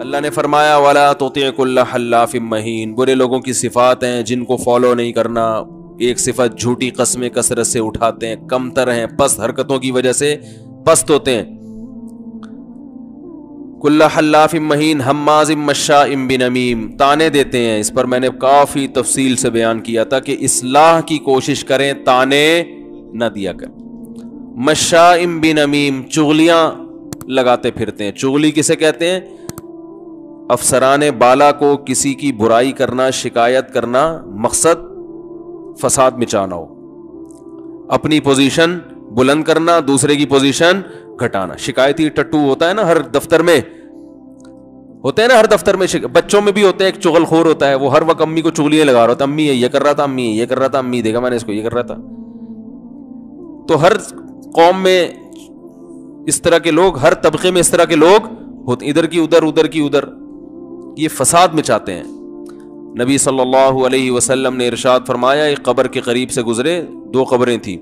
اللہ نے فرمایا وَلَا تُطِعْ كُلَّ حَلَّافٍ مَّهِينٍ، برے لوگوں کی صفات ہیں جن کو فالو نہیں کرنا. ایک صفت جھوٹی قسمیں کثرت سے اٹھاتے ہیں، کمتر ہیں، پست حرکتوں کی وجہ سے پست ہوتے ہیں. کل حلاف مہین ہماز مشاء بنمیم، تانے دیتے ہیں. اس پر میں نے کافی تفصیل سے بیان کیا تھا کہ اصلاح کی کوشش کریں، تانے نہ دیا کریں. مشاء بنمیم، چغلیاں لگاتے پھرتے ہیں. چغلی کسے کہتے ہیں؟ افسران بالا کو کسی کی برائی کرنا، شکایت کرنا، مقصد فساد مچانا ہو، اپنی پوزیشن بلند کرنا، دوسرے کی پوزیشن گھٹانا. شکایتی ٹٹو ہوتا ہے نا ہر دفتر میں، ہوتے ہیں نا ہر دفتر میں، بچوں میں بھی ہوتے ہیں. ایک چغل خور ہوتا ہے، وہ ہر وقت امی کو چغلیاں لگا رہا ہوتا، امی یہ کر رہا تھا، امی یہ کر رہا تھا، امی دیکھا میں نے اس کو یہ کر رہا تھا. تو ہر قوم میں اس طرح کے لوگ، ہر طبقے میں اس طرح کے لوگ ہوتے، ادھر کی ادھر، ادھر کی ادھر، یہ فساد مچاتے ہیں. نبی صلی اللہ علیہ وسلم نے ارشاد فرمایا، ایک قبر کے قریب سے گزرے، دو قبریں تھیں.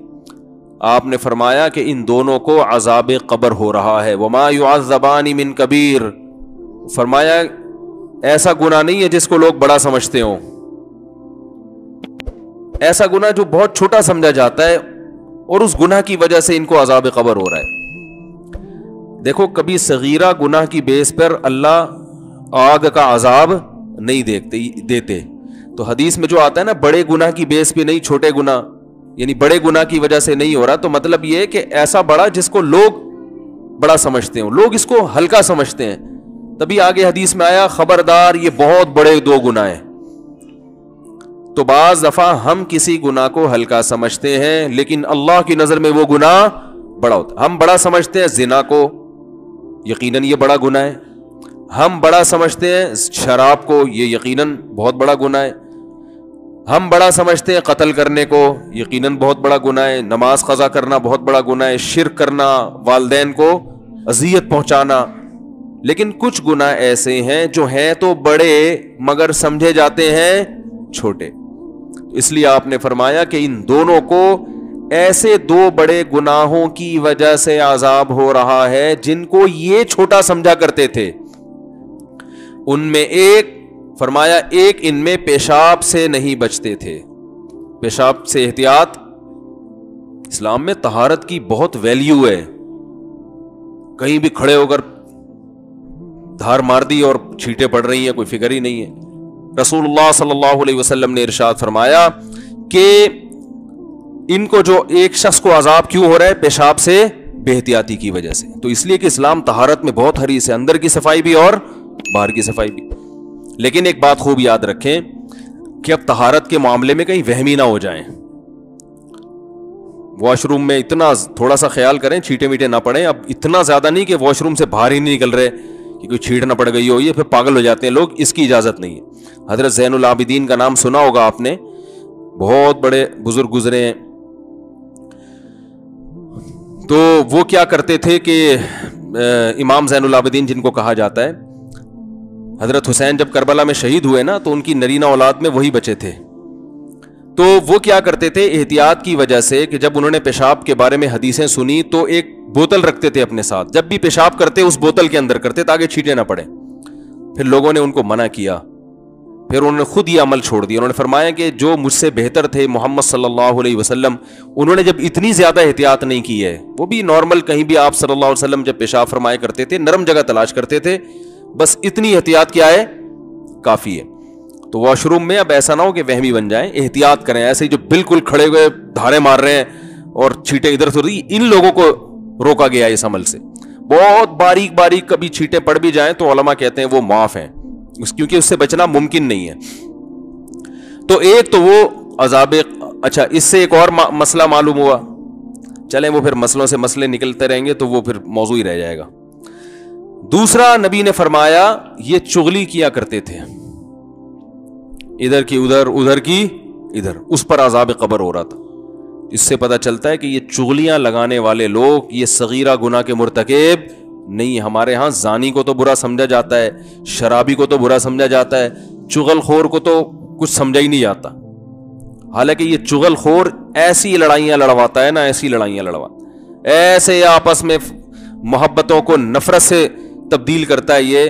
آپ نے فرمایا کہ ان دونوں کو عذاب قبر ہو رہا ہے. وما يعذبان من کبیر، فرمایا ایسا گناہ نہیں ہے جس کو لوگ بڑا سمجھتے ہوں، ایسا گناہ جو بہت چھوٹا سمجھا جاتا ہے اور اس گناہ کی وجہ سے ان کو عذاب قبر ہو رہا ہے. دیکھو کبھی صغیرہ گناہ کی بیس پر اللہ آگ کا عذاب نہیں دیتے. تو حدیث میں جو آتا ہے نا بڑے گناہ کی بیس پہ نہیں، چھوٹے گناہ، یعنی بڑے گناہ کی وجہ سے نہیں ہو رہا، تو مطلب یہ ہے کہ ایسا بڑا جس کو لوگ بڑا سمجھتے ہوں، لوگ اس کو ہلکا سمجھتے ہیں. تبھی آگے حدیث میں آیا خبردار یہ بہت بڑے دو گناہ ہیں. تو بعض دفعہ ہم کسی گناہ کو ہلکا سمجھتے ہیں لیکن اللہ کی نظر میں وہ گناہ بڑا ہوتا ہے. ہم بڑا سمجھتے ہیں زنا کو، یقیناً یہ بڑا گناہ ہے. ہم بڑا سمجھتے ہیں شراب کو، یہ یقیناً بہت بڑا گناہ ہے. ہم بڑا سمجھتے ہیں قتل کرنے کو، یقیناً بہت بڑا گناہ ہے. نماز قضا کرنا بہت بڑا گناہ ہے. شرک کرنا، والدین کو اذیت پہنچانا. لیکن کچھ گناہ ایسے ہیں جو ہیں تو بڑے مگر سمجھے جاتے ہیں چھوٹے. اس لیے آپ نے فرمایا کہ ان دونوں کو ایسے دو بڑے گناہوں کی وجہ سے عذاب ہو رہا ہے جن کو یہ چھوٹا سمجھا کرتے تھے. ان میں ایک فرمایا ایک ان میں پیشاب سے نہیں بچتے تھے. پیشاب سے احتیاط، اسلام میں طہارت کی بہت ویلیو ہے. کہیں بھی کھڑے ہو کر دھار مار دی اور چھینٹیں پڑ رہی ہیں، کوئی فکر ہی نہیں ہے. رسول اللہ صلی اللہ علیہ وسلم نے ارشاد فرمایا کہ ان کو جو ایک شخص کو عذاب کیوں ہو رہا ہے؟ پیشاب سے بے احتیاطی کی وجہ سے. تو اس لیے کہ اسلام طہارت میں بہت حریص ہے، اندر کی صفائی بھی اور باہر کی صفائی بھی. لیکن ایک بات خوب یاد رکھیں کہ اب طہارت کے معاملے میں کہیں وہمی نہ ہو جائیں. واش روم میں اتنا تھوڑا سا خیال کریں، چھینٹے میٹے نہ پڑیں. اب اتنا زیادہ نہیں کہ واش روم سے باہر ہی نہیں نکل رہے کہ کوئی چھینٹ نہ پڑ گئی ہو، یہ پھر پاگل ہو جاتے ہیں لوگ. اس کی اجازت نہیں ہے. حضرت زین العابدین کا نام سنا ہوگا آپ نے، بہت بڑے بزرگ گزرے ہیں. تو وہ کیا کرتے تھے کہ امام زین العابدین جن کو کہا جاتا ہے، حضرت حسین جب کربلا میں شہید ہوئے نا تو ان کی نرینہ اولاد میں وہی بچے تھے. تو وہ کیا کرتے تھے احتیاط کی وجہ سے کہ جب انہوں نے پیشاب کے بارے میں حدیثیں سنی تو ایک بوتل رکھتے تھے اپنے ساتھ، جب بھی پیشاب کرتے اس بوتل کے اندر کرتے تاکہ چھینٹیں نہ پڑیں. پھر لوگوں نے ان کو منع کیا، پھر انہوں نے خود یہ عمل چھوڑ دیا. انہوں نے فرمایا کہ جو مجھ سے بہتر تھے محمد صلی اللہ علیہ وسلم، انہوں نے جب اتنی زیادہ احتیاط نہیں کی ہے، وہ بھی نارمل کہیں بھی آپ صلی اللہ علیہ وسلم جب پیشاب فرمایا کرتے تھے نرم جگہ تلاش کرتے تھے، بس اتنی احتیاط کیا ہے کافی ہے. تو واش روم میں اب ایسا نہ ہو کہ وہمی بن جائیں، احتیاط کریں. ایسے ہی جو بالکل کھڑے ہوئے دھارے مار رہے ہیں اور چھینٹیں ادھر سے ادھر، ان لوگوں کو روکا گیا اس عمل سے. بہت باریک باریک کبھی چھینٹیں پڑ بھی جائیں تو علماء کہتے ہیں وہ معاف ہیں، کیونکہ اس سے بچنا ممکن نہیں ہے. تو ایک تو وہ عذاب. اچھا، اس سے ایک اور مسئلہ معلوم ہوا. چلیں وہ پھر مسئلوں سے مسئلے نکلتے رہیں گے تو وہ پھر موضوع ہی رہ جائے گا. دوسرا نبی نے فرمایا یہ چغلی کیا کرتے تھے، ادھر کی ادھر، ادھر کی ادھر، اس پر عذاب قبر ہو رہا تھا. اس سے پتہ چلتا ہے کہ یہ چغلیاں لگانے والے لوگ یہ صغیرہ گناہ کے مرتکب نہیں. ہمارے ہاں زانی کو تو برا سمجھا جاتا ہے، شرابی کو تو برا سمجھا جاتا ہے، چغل خور کو تو کچھ سمجھا ہی نہیں جاتا. حالانکہ یہ چغل خور ایسی لڑائیاں لڑواتا ہے نا، ایسی لڑائیاں لڑواتا، ایسے آپس میں محبتوں کو نفرت سے تبدیل کرتا ہے. یہ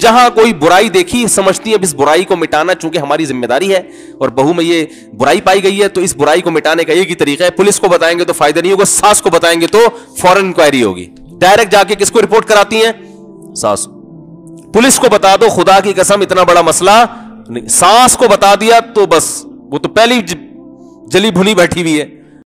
جہاں کوئی برائی دیکھی سمجھتی ہے اب اس برائی کو مٹانا چونکہ ہماری ذمہ داری ہے اور بہو میں یہ برائی پائی گئی ہے تو اس برائی کو مٹانے کا ایک ہی طریقہ ہے, پولیس کو بتائیں گے تو فائدہ نہیں ہوگا, ساس کو بتائیں گے تو فوراً انکوائری ہوگی. ڈائریکٹ جا کے کس کو رپورٹ کراتی ہیں؟ ساس. پولیس کو بتا دو خدا کی قسم اتنا بڑا مسئلہ نہیں, ساس کو بتا دیا تو بس وہ تو پہلی جلی بھنی بیٹھی ہوئی ہے.